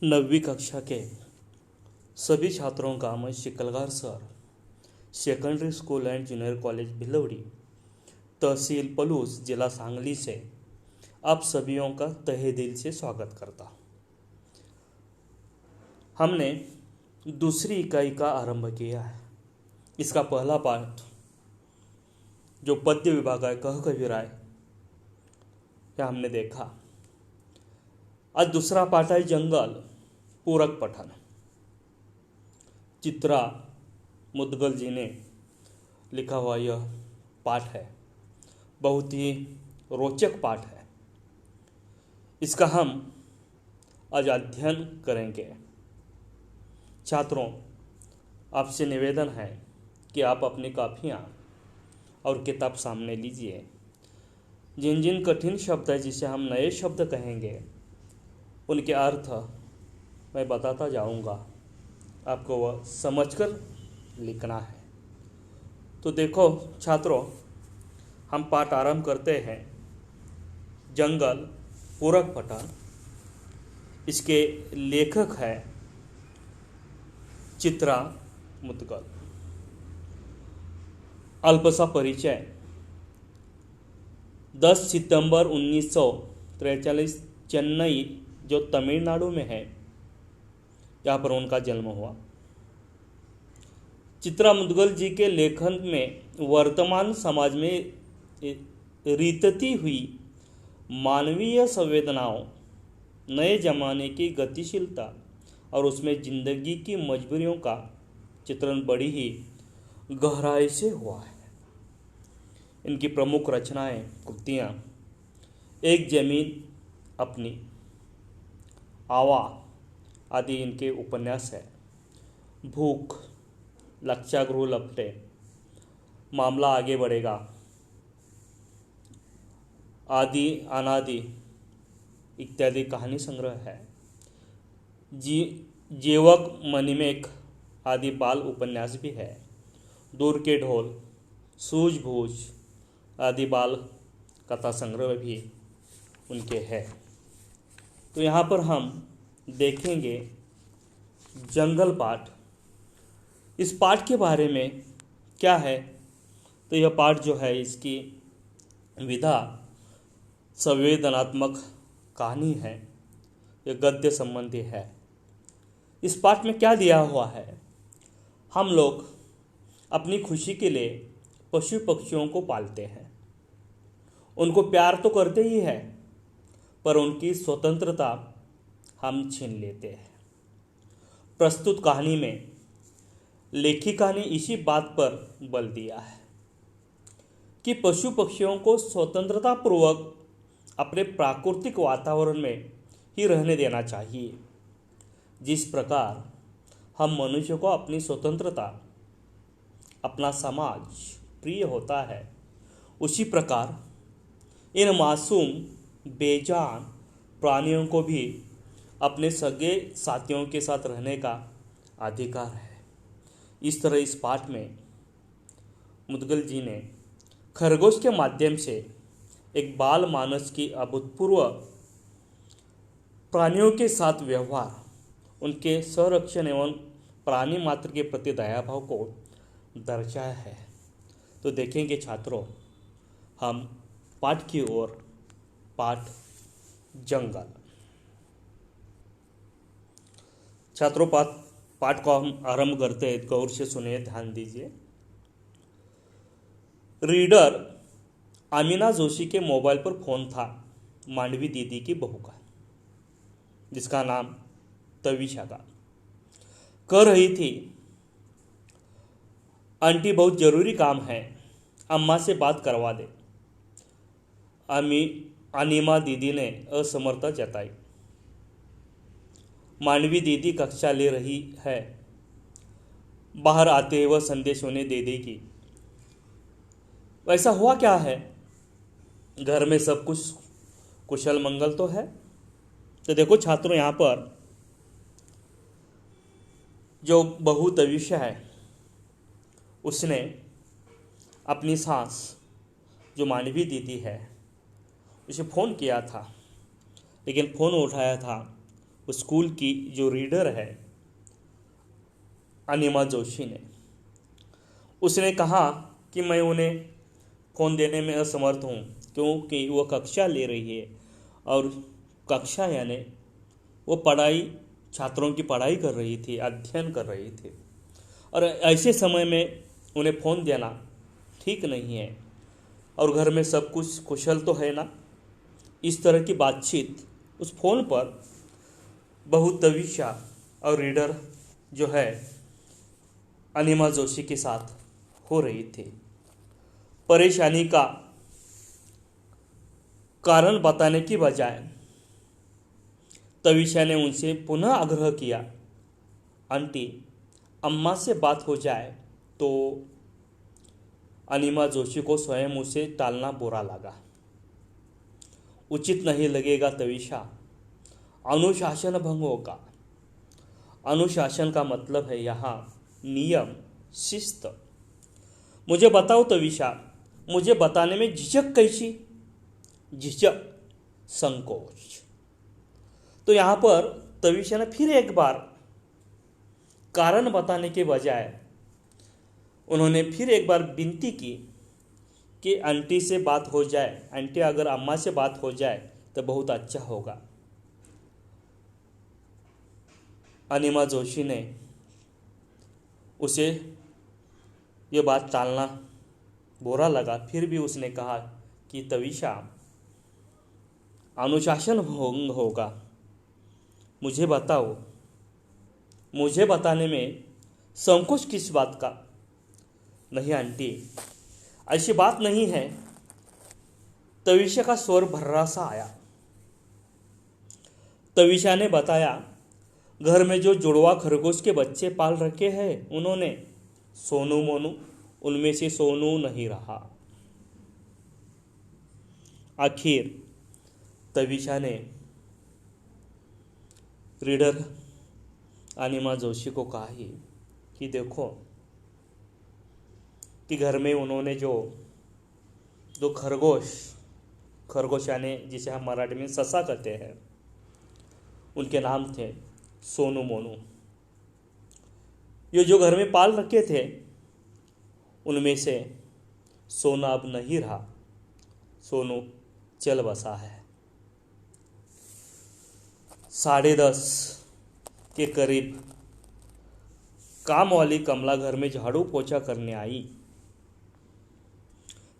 9वीं कक्षा के सभी छात्रों का मैं Shikalgar sir, secondary school and junior college Bhilwadi, तहसील पलूस, जिला सांगली से आप सभीयों का तहे दिल से स्वागत करता हूँ। हमने दूसरी इकाई का आरंभ किया है। इसका पहला पाठ जो पद्य विभाग है कह कविराय, यह हमने देखा। आज दूसरा पाठ है जंगल पूरक पठन। चित्रा मुदगल जी ने लिखा हुआ यह पाठ है, बहुत ही रोचक पाठ है। इसका हम आज अध्ययन करेंगे। छात्रों, आपसे निवेदन है कि आप अपनी कॉपियाँ और किताब सामने लीजिए। जिन जिन कठिन शब्द है जिसे हम नए शब्द कहेंगे, उनके अर्थ मैं बताता जाऊंगा, आपको वह समझकर लिखना है। तो देखो छात्रों, हम पाठ आरंभ करते हैं। जंगल पूरक पठन। इसके लेखक है चित्रा मुदगल। अल्प सा परिचय। 10 सितंबर 1943 चेन्नई, जो तमिलनाडु में है, यहाँ पर उनका जन्म हुआ। चित्रा मुदगल जी के लेखन में वर्तमान समाज में रीतती हुई मानवीय संवेदनाओं, नए जमाने की गतिशीलता और उसमें जिंदगी की मजबूरियों का चित्रण बड़ी ही गहराई से हुआ है। इनकी प्रमुख रचनाएं, कृतियाँ, एक जमीन अपनी, आवा आदि इनके उपन्यास है। भूख, लक्षागृह लपटे, मामला आगे बढ़ेगा आदि अनादि इत्यादि कहानी संग्रह है। जेवक मणिमेख आदि बाल उपन्यास भी है। दूर के ढोल, सूझबूझ आदि बाल कथा संग्रह भी उनके हैं। तो यहाँ पर हम देखेंगे जंगल पाठ। इस पाठ के बारे में क्या है, तो यह पाठ जो है, इसकी विधा संवेदनात्मक कहानी है, यह गद्य संबंधी है। इस पाठ में क्या दिया हुआ है, हम लोग अपनी खुशी के लिए पशु पक्षियों को पालते हैं, उनको प्यार तो करते ही है, पर उनकी स्वतंत्रता हम छीन लेते हैं। प्रस्तुत कहानी में लेखिका ने इसी बात पर बल दिया है कि पशु पक्षियों को स्वतंत्रता पूर्वक अपने प्राकृतिक वातावरण में ही रहने देना चाहिए। जिस प्रकार हम मनुष्य को अपनी स्वतंत्रता, अपना समाज प्रिय होता है, उसी प्रकार इन मासूम बेजान प्राणियों को भी अपने सगे साथियों के साथ रहने का अधिकार है। इस तरह इस पाठ में मुदगल जी ने खरगोश के माध्यम से एक बाल मानस की अभूतपूर्व प्राणियों के साथ व्यवहार, उनके संरक्षण एवं प्राणी मात्र के प्रति दयाभाव को दर्शाया है। तो देखेंगे छात्रों हम पाठ की ओर। पाठ जंगल। छात्रों, पाठ को हम आरंभ करते हैं, गौर से सुनिए, ध्यान दीजिए। रीडर आमीना जोशी के मोबाइल पर फोन था मांडवी दीदी की बहू का, जिसका नाम तविशा था। कह रही थी, आंटी बहुत जरूरी काम है, अम्मा से बात करवा दे। अनीमा दीदी ने असमर्थता जताई। मांडवी दीदी कक्षा ले रही है, बाहर आते ही वह संदेश उन्हें दे देगी। वैसा हुआ क्या है, घर में सब कुछ कुशल मंगल तो है? तो देखो छात्रों, यहाँ पर जो बहू तविशा है, उसने अपनी सास जो मांडवी दीदी है, उसे फ़ोन किया था, लेकिन फ़ोन उठाया था उस स्कूल की जो रीडर है अनिमा जोशी ने, उसने कहा कि मैं उन्हें फ़ोन देने में असमर्थ हूँ क्योंकि वो कक्षा ले रही है और कक्षा यानी वो पढ़ाई, छात्रों की पढ़ाई कर रही थी, अध्ययन कर रही थी, और ऐसे समय में उन्हें फ़ोन देना ठीक नहीं है और घर में सब कुछ कुशल तो है ना। इस तरह की बातचीत उस फ़ोन पर बहुत तविशा और रीडर जो है अनिमा जोशी के साथ हो रही थी। परेशानी का कारण बताने की बजाय तविशा ने उनसे पुनः आग्रह किया, आंटी अम्मा से बात हो जाए तो अनिमा जोशी को स्वयं उसे टालना बुरा लगा। उचित नहीं लगेगा तविशा, अनुशासन भंग होगा। अनुशासन का मतलब है यहाँ नियम, शिस्त। मुझे बताओ तविशा, मुझे बताने में झिझक कैसी? झिझक, संकोच। तो यहाँ पर तविशा ने फिर एक बार कारण बताने के बजाय उन्होंने फिर एक बार विनती की कि आंटी से बात हो जाए, आंटी अगर अम्मा से बात हो जाए तो बहुत अच्छा होगा। अनिमा जोशी ने उसे ये बात टालना बुरा लगा, फिर भी उसने कहा कि तविशा अनुशासन भंग होगा, मुझे बताओ, मुझे बताने में संकोच किस बात का? नहीं आंटी, ऐसी बात नहीं है। तविशा का स्वर भर्रा सा आया। तविशा ने बताया, घर में जो जुड़वा खरगोश के बच्चे पाल रखे हैं उन्होंने, सोनू मोनू उनमें से सोनू नहीं रहा। आखिर तविशा ने रीडर अनिमा जोशी को कहा ही कि देखो कि घर में उन्होंने जो दो खरगोश यानी जिसे हम मराठी में ससा कहते हैं, उनके नाम थे सोनू मोनू। ये जो घर में पाल रखे थे उनमें से सोना अब नहीं रहा, सोनू चल बसा है। 10:30 के करीब काम वाली कमला घर में झाड़ू पोछा करने आई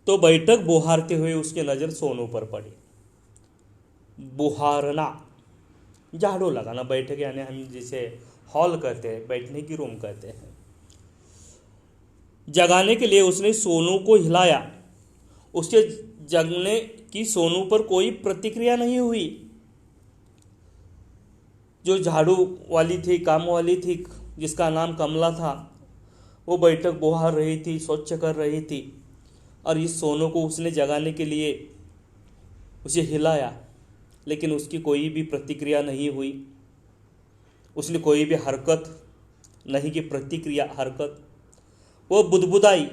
तो बैठक बुहारते हुए उसकी नज़र सोनू पर पड़ी। बुहारना, झाड़ू लगाना, बैठक यानी हम जिसे हॉल कहते हैं, बैठने की रूम कहते हैं। जगाने के लिए उसने सोनू को हिलाया। उसके जगने की सोनू पर कोई प्रतिक्रिया नहीं हुई। जो झाड़ू वाली थी, काम वाली थी, जिसका नाम कमला था, वो बैठक बुहार रही थी, स्वच्छ कर रही थी, और इस सोनू को उसने जगाने के लिए उसे हिलाया, लेकिन उसकी कोई भी प्रतिक्रिया नहीं हुई। उसने कोई भी हरकत नहीं की, प्रतिक्रिया, हरकत। वो बुदबुदाई।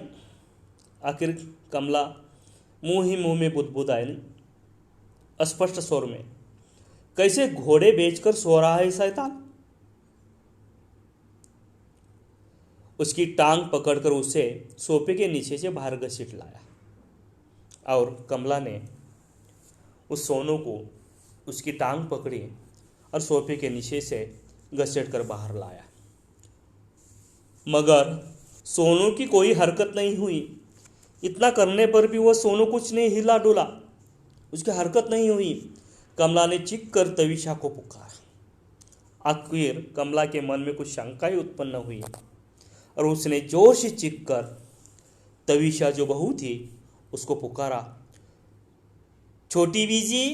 आखिर कमला मुंह ही मुंह में बुदबुदाई स्पष्ट स्वर में, कैसे घोड़े बेचकर सो रहा है शैतान। उसकी टांग पकड़कर उसे सोफे के नीचे से बाहर घसीट लाया और कमला ने उस सोनू को उसकी टांग पकड़ी और सोफे के नीचे से घसीट कर बाहर लाया, मगर सोनू की कोई हरकत नहीं हुई। इतना करने पर भी वह सोनू कुछ नहीं हिला डुला, उसकी हरकत नहीं हुई। कमला ने चीख कर तविशा को पुकारा। आखिर कमला के मन में कुछ शंकाएं उत्पन्न हुई और उसने जोर से चीख कर तविशा जो बहू थी उसको पुकारा, छोटी बीजी।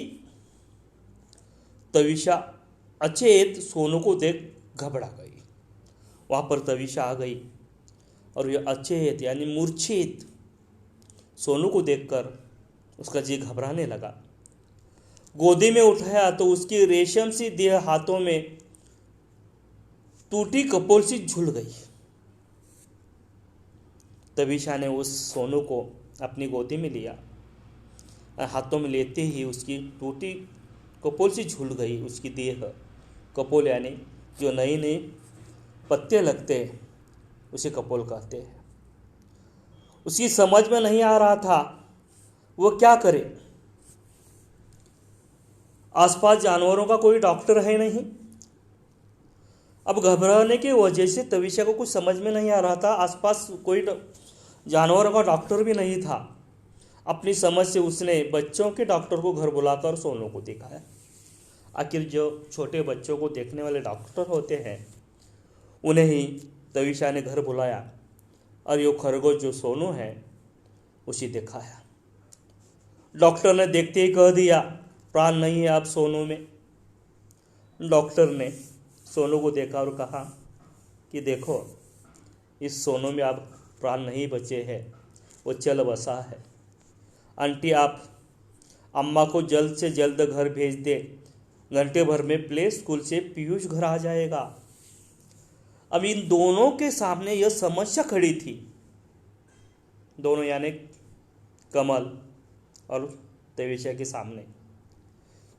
तविशा अचेत सोनू को देख घबरा गई। वहाँ पर तविशा आ गई और यह अचेत यानी मूर्छित सोनू को देखकर उसका जी घबराने लगा। गोदी में उठाया तो उसकी रेशम सी देह हाथों में टूटी कपोल सी झूल गई। तविशा ने उस सोनू को अपनी गोदी में लिया, हाथों में लेते ही उसकी टूटी कपोल सी झूल गई, उसकी देह कपोल यानी जो नई नई पत्ते लगते हैं उसे कपोल कहते हैं। उसकी समझ में नहीं आ रहा था वो क्या करे। आसपास जानवरों का कोई डॉक्टर है नहीं। अब घबराने की वजह से तविशा को कुछ समझ में नहीं आ रहा था। आसपास कोई जानवरों का डॉक्टर भी नहीं था। अपनी समझ से उसने बच्चों के डॉक्टर को घर बुलाकर सोनू को दिखाया। आखिर जो छोटे बच्चों को देखने वाले डॉक्टर होते हैं उन्हें ही तविशा ने घर बुलाया और यो खरगोश जो सोनू है उसे दिखाया। डॉक्टर ने देखते ही कह दिया प्राण नहीं है अब सोनू में। डॉक्टर ने सोनू को देखा और कहा कि देखो इस सोनू में अब प्राण नहीं बचे हैं, वो चल बसा है। आंटी आप अम्मा को जल्द से जल्द घर भेज दे, घंटे भर में प्ले स्कूल से पीयूष घर आ जाएगा। अब इन दोनों के सामने यह समस्या खड़ी थी। दोनों यानी कमल और तविशा के सामने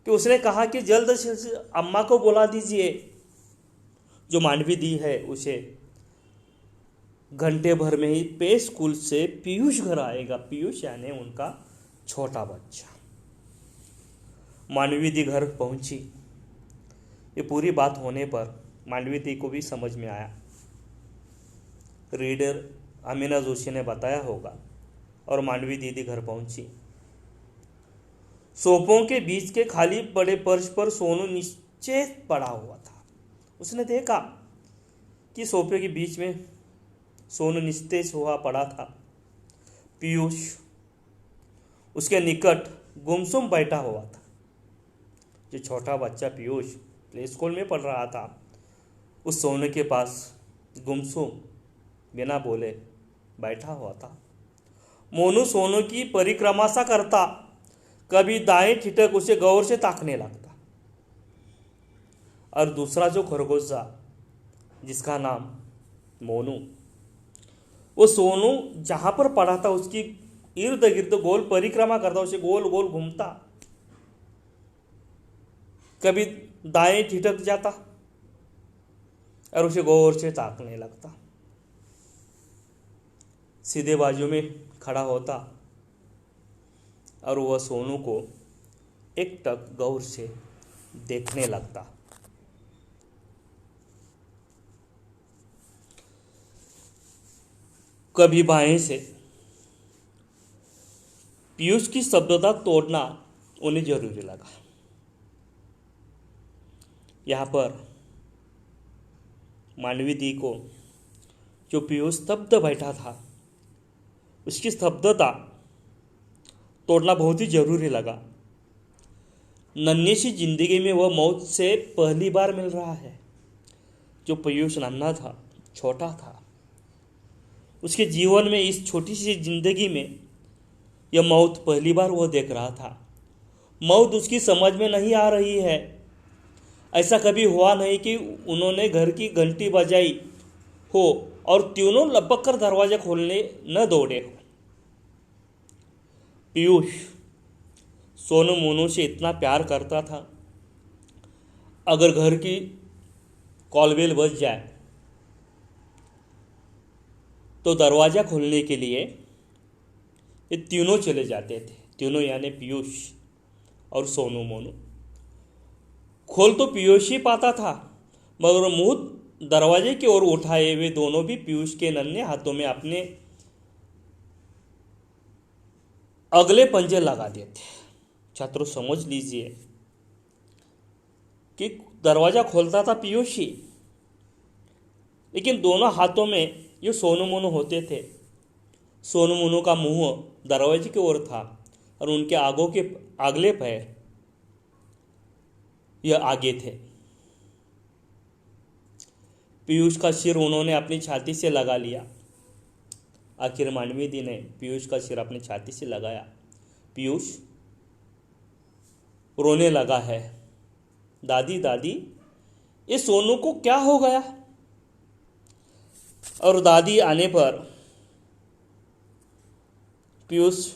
कि उसने कहा कि जल्द से अम्मा को बुला दीजिए, जो मांडवी दी है उसे घंटे भर में ही प्ले स्कूल से पीयूष घर आएगा। पीयूष यानी उनका छोटा बच्चा। मांडवी दी घर पहुंची। ये पूरी बात होने पर मांडवी दी को भी समझ में आया। रीडर अमीना जोशी ने बताया होगा। और मांडवी दीदी घर पहुंची। सोफों के बीच के खाली पड़े फर्श पर सोनू नीचे पड़ा हुआ था। उसने देखा कि सोफे के बीच में सोनू निस्तेज हुआ पड़ा था। पीयूष उसके निकट गुमसुम बैठा हुआ था। जो छोटा बच्चा पीयूष प्ले स्कूल में पढ़ रहा था उस सोनू के पास गुमसुम बिना बोले बैठा हुआ था। मोनू सोनू की परिक्रमा सा करता, कभी दाएं ठिठक उसे गौर से ताकने लगता। और दूसरा जो खरगोश था जिसका नाम मोनू, वो सोनू जहां पर पड़ा था उसकी इर्द गिर्द गोल परिक्रमा करता, उसे गोल गोल घूमता, कभी दाएं ठिठक जाता और उसे गौर से ताकने लगता। सीधे बाजू में खड़ा होता और वह सोनू को एकटक गौर से देखने लगता। कभी बाएं से पीयूष की शब्दता तोड़ना उन्हें जरूरी लगा। यहाँ पर मांडवी दी को जो पीयूष स्तब्ध बैठा था उसकी स्तब्धता तोड़ना बहुत ही जरूरी लगा। नन्ही सी जिंदगी में वह मौत से पहली बार मिल रहा है। जो पीयूष नन्हा था, छोटा था, उसके जीवन में इस छोटी सी जिंदगी में यह मौत पहली बार वह देख रहा था। मौत उसकी समझ में नहीं आ रही है। ऐसा कभी हुआ नहीं कि उन्होंने घर की घंटी बजाई हो और तीनों लपक कर दरवाजा खोलने न दौड़े हो। पीयूष सोनू मोनू से इतना प्यार करता था, अगर घर की कॉलबेल बज जाए तो दरवाज़ा खोलने के लिए ये तीनों चले जाते थे। तीनों यानी पीयूष और सोनू मोनू। खोल तो पीयूष ही पाता था, मगर मुंह दरवाजे की ओर उठाए वे दोनों भी पीयूष के नन्हे हाथों में अपने अगले पंजे लगा देते। छात्रों समझ लीजिए कि दरवाजा खोलता था पीयूष ही, लेकिन दोनों हाथों में ये सोनू मोनू होते थे। सोनू मोनू का मुंह दरवाजे की ओर था और उनके आगों के अगले पैर यह आगे थे। पीयूष का सिर उन्होंने अपनी छाती से लगा लिया। आखिर मांडवी दी ने पीयूष का सिर अपनी छाती से लगाया। पीयूष रोने लगा है। दादी दादी ये सोनू को क्या हो गया? और दादी आने पर पीयूष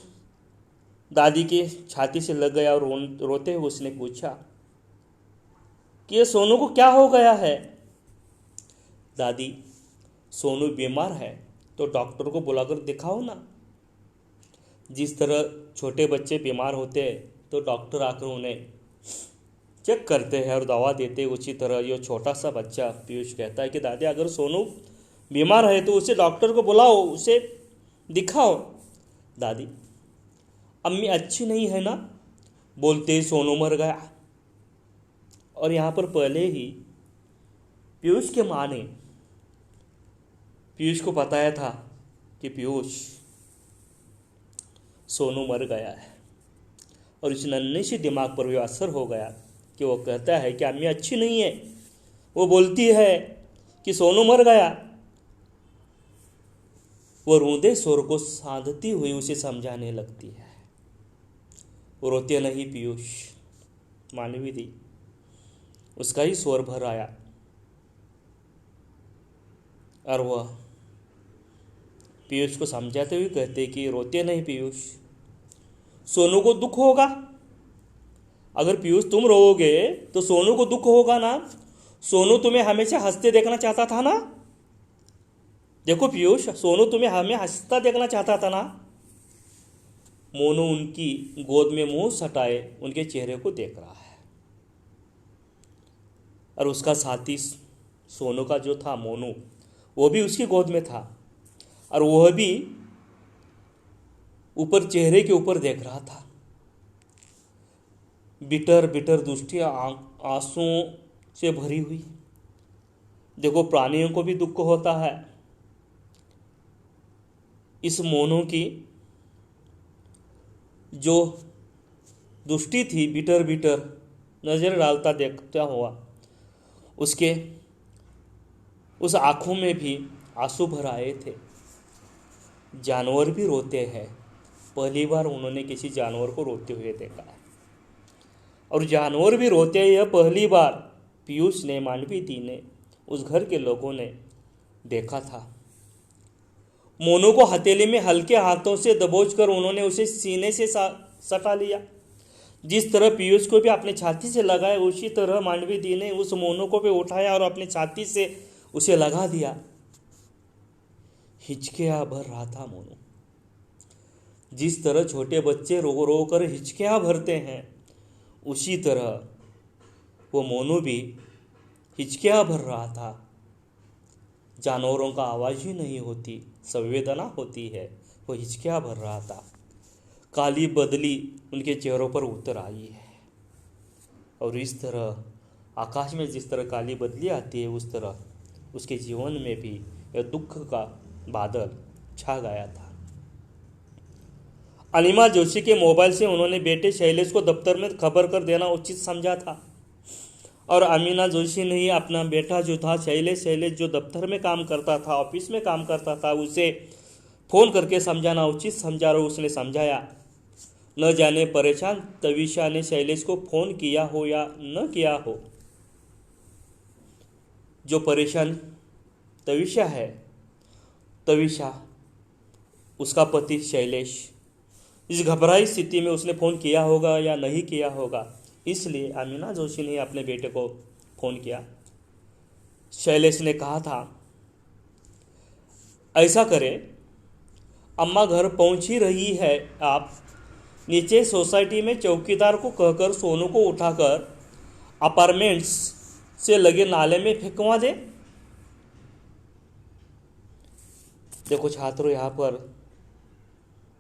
दादी के छाती से लग गया और रोते हुए उसने पूछा कि ये सोनू को क्या हो गया है। दादी, सोनू बीमार है तो डॉक्टर को बुलाकर दिखाओ ना। जिस तरह छोटे बच्चे बीमार होते हैं तो डॉक्टर आकर उन्हें चेक करते हैं और दवा देते हैं, उसी तरह ये छोटा सा बच्चा पीयूष कहता है कि दादी, अगर सोनू बीमार है तो उसे डॉक्टर को बुलाओ, उसे दिखाओ। दादी, अम्मी अच्छी नहीं है ना, बोलते ही सोनू मर गया। और यहाँ पर पहले ही पीयूष के माँ ने पीयूष को बताया था कि पीयूष, सोनू मर गया है। और इस नन्हे से दिमाग पर भी असर हो गया कि वो कहता है कि अम्मी अच्छी नहीं है। वो बोलती है कि सोनू मर गया। वो रोंदे स्वर को साधती हुई उसे समझाने लगती है। वो रोते नहीं पीयूष, मानवी दी, उसका ही स्वर भर आया और वह पीयूष को समझाते हुए कहते कि रोते नहीं पीयूष, सोनू को दुख होगा। अगर पीयूष तुम रोओगे तो सोनू को दुख होगा ना। सोनू तुम्हें हमेशा हंसते देखना चाहता था ना। देखो पीयूष, सोनू तुम्हें हमें हंसता देखना चाहता था ना। मोनू उनकी गोद में मुंह सटाए उनके चेहरे को देख रहा है। और उसका साथी सोनू का जो था मोनू, वो भी उसकी गोद में था और वह भी ऊपर चेहरे के ऊपर देख रहा था। बिटर बिटर दृष्टियां आंसुओं से भरी हुई। देखो, प्राणियों को भी दुख होता है। इस मोनू की जो दृष्टि थी बिटर बिटर नजर डालता देखता हुआ, उसके उस आंखों में भी आंसू भर आए थे। जानवर भी रोते हैं। पहली बार उन्होंने किसी जानवर को रोते हुए देखा है। और जानवर भी रोते हैं, यह पहली बार पीयूष ने, मानवी दी ने, उस घर के लोगों ने देखा था। मोनू को हथेली में हल्के हाथों से दबोचकर उन्होंने उसे सीने से सटा लिया। जिस तरह पीयूष को भी अपने छाती से लगाया, उसी तरह मानवी दी ने उस मोनू को भी उठाया और अपनी छाती से उसे लगा दिया। हिचकियां भर रहा था मोनू। जिस तरह छोटे बच्चे रो रो कर हिचकियां भरते हैं, उसी तरह वो मोनू भी हिचकियां भर रहा था। जानवरों का आवाज़ ही नहीं होती, संवेदना होती है। वो हिचकियां भर रहा था। काली बदली उनके चेहरों पर उतर आई है। और इस तरह आकाश में जिस तरह काली बदली आती है, उस तरह उसके जीवन में भी यह दुख का बादल छा गया था। अनिमा जोशी के मोबाइल से उन्होंने बेटे शैलेश को दफ्तर में खबर कर देना उचित समझा था। और अमीना जोशी ने ही अपना बेटा जो था शैलेश जो दफ्तर में काम करता था, ऑफिस में काम करता था, उसे फ़ोन करके समझाना उचित समझा और उसने समझाया। न जाने परेशान तविशा ने शैलेश को फ़ोन किया हो या न किया हो। जो परेशान तविशा है, तविशा उसका पति शैलेश, इस घबराई स्थिति में उसने फ़ोन किया होगा या नहीं किया होगा, इसलिए अमीना जोशी ने अपने बेटे को फ़ोन किया। शैलेश ने कहा था, ऐसा करें, अम्मा घर पहुंच ही रही है, आप नीचे सोसाइटी में चौकीदार को कहकर सोनू को उठाकर अपार्टमेंट्स से लगे नाले में फेंकवा दे। देखो छात्रों, यहाँ पर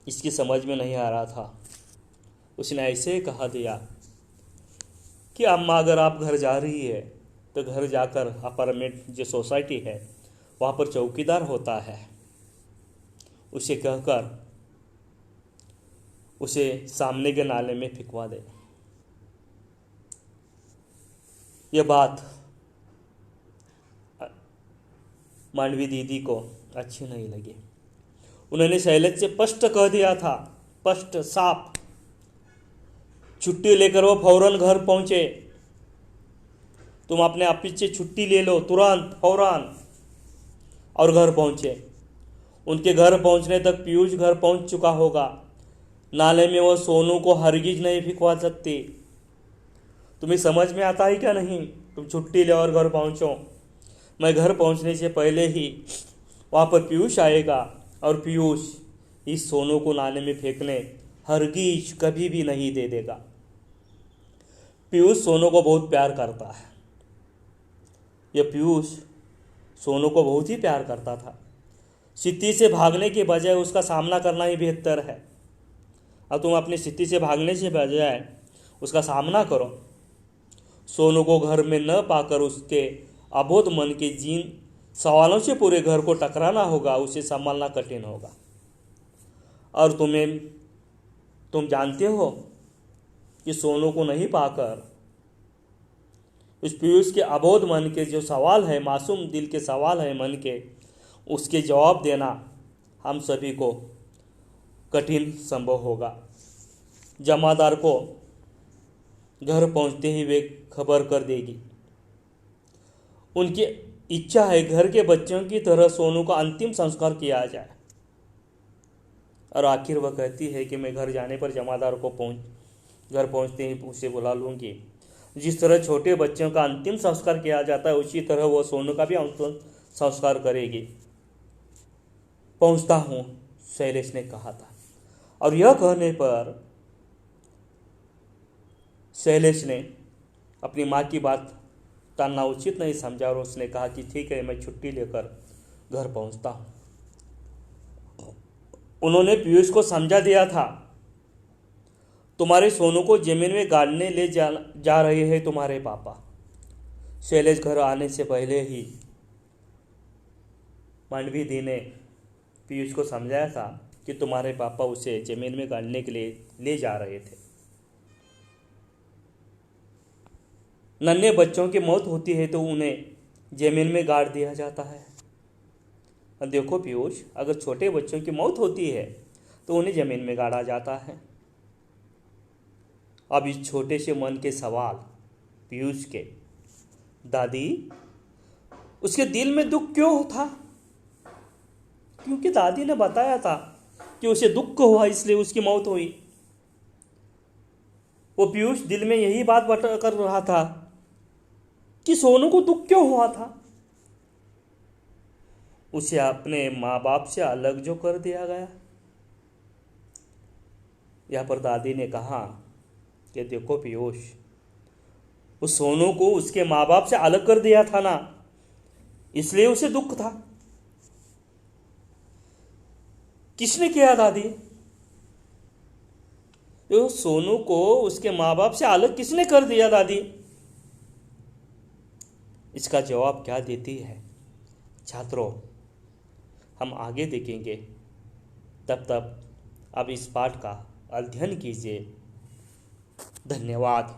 इसकी समझ में नहीं आ रहा था। उसने ऐसे ही कहा दिया कि अम्मा अगर आप घर जा रही है तो घर जाकर अपार्टमेंट जो सोसाइटी है वहाँ पर चौकीदार होता है, उसे कहकर उसे सामने के नाले में फेंकवा दे। यह बात मानवी दीदी को अच्छी नहीं लगी। उन्होंने शैलेश से स्पष्ट कह दिया था, स्पष्ट साफ। छुट्टी लेकर वो फौरन घर पहुंचे। तुम अपने ऑफिस से छुट्टी ले लो तुरंत, फौरन। और घर पहुंचे। उनके घर पहुंचने तक पीयूष घर पहुंच चुका होगा। नाले में वो सोनू को हरगिज नहीं फेंकवा सकती। तुम्हें समझ में आता है क्या नहीं? तुम छुट्टी ले और घर पहुंचो। मैं घर पहुंचने से पहले ही वहाँ पर पीयूष आएगा और पीयूष इस सोनू को नाले में फेंकने हरगिज कभी भी नहीं दे देगा। पीयूष सोनू को बहुत प्यार करता है। यह पीयूष सोनू को बहुत ही प्यार करता था। स्थिति से भागने के बजाय उसका सामना करना ही बेहतर है। अब तुम अपनी स्थिति से भागने से बजाय उसका सामना करो। सोनू को घर में न पाकर उसके अबोध मन के जिन सवालों से पूरे घर को टकराना होगा, उसे संभालना कठिन होगा। और तुम जानते हो कि सोनू को नहीं पाकर उस पीयूष के अबोध मन के जो सवाल है, मासूम दिल के सवाल है मन के, उसके जवाब देना हम सभी को कठिन संभव होगा। जमादार को घर पहुंचते ही वे खबर कर देगी। उनकी इच्छा है घर के बच्चों की तरह सोनू का अंतिम संस्कार किया जाए। और आखिर वह कहती है कि मैं घर जाने पर जमादार को घर पहुंचते ही उसे बुला लूँगी। जिस तरह छोटे बच्चों का अंतिम संस्कार किया जाता है, उसी तरह वह सोनू का भी अंतिम संस्कार करेगी। पहुंचता हूँ, शैलेश ने कहा था। और यह कहने पर शैलेश ने अपनी माँ की बात टालना उचित नहीं समझा और उसने कहा कि ठीक है, मैं छुट्टी लेकर घर पहुंचता हूँ। उन्होंने पीयूष को समझा दिया था, तुम्हारे सोनू को जमीन में गाड़ने ले जा रहे हैं तुम्हारे पापा। शैलेश घर आने से पहले ही मांडवी दी ने पीयूष को समझाया था कि तुम्हारे पापा उसे जमीन में गाड़ने के लिए ले जा रहे थे। नन्हे बच्चों की मौत होती है तो उन्हें जमीन में गाड़ दिया जाता है। और देखो पीयूष, अगर छोटे बच्चों की मौत होती है तो उन्हें जमीन में गाड़ा जाता है। अब इस छोटे से मन के सवाल पीयूष के, दादी उसके दिल में दुख क्यों था? क्योंकि दादी ने बताया था कि उसे दुख हुआ इसलिए उसकी मौत हुई। वो पीयूष दिल में यही बात बता कर रहा था कि सोनू को दुख क्यों हुआ था। उसे अपने माँ बाप से अलग जो कर दिया गया। यहाँ पर दादी ने कहा कि देखो पीयूष, उस सोनू को उसके माँ बाप से अलग कर दिया था ना, इसलिए उसे दुख था। किसने किया दादी? तो सोनू को उसके माँ बाप से अलग किसने कर दिया दादी? इसका जवाब क्या देती है छात्रों, हम आगे देखेंगे। तब तक अब इस पाठ का अध्ययन कीजिए। धन्यवाद।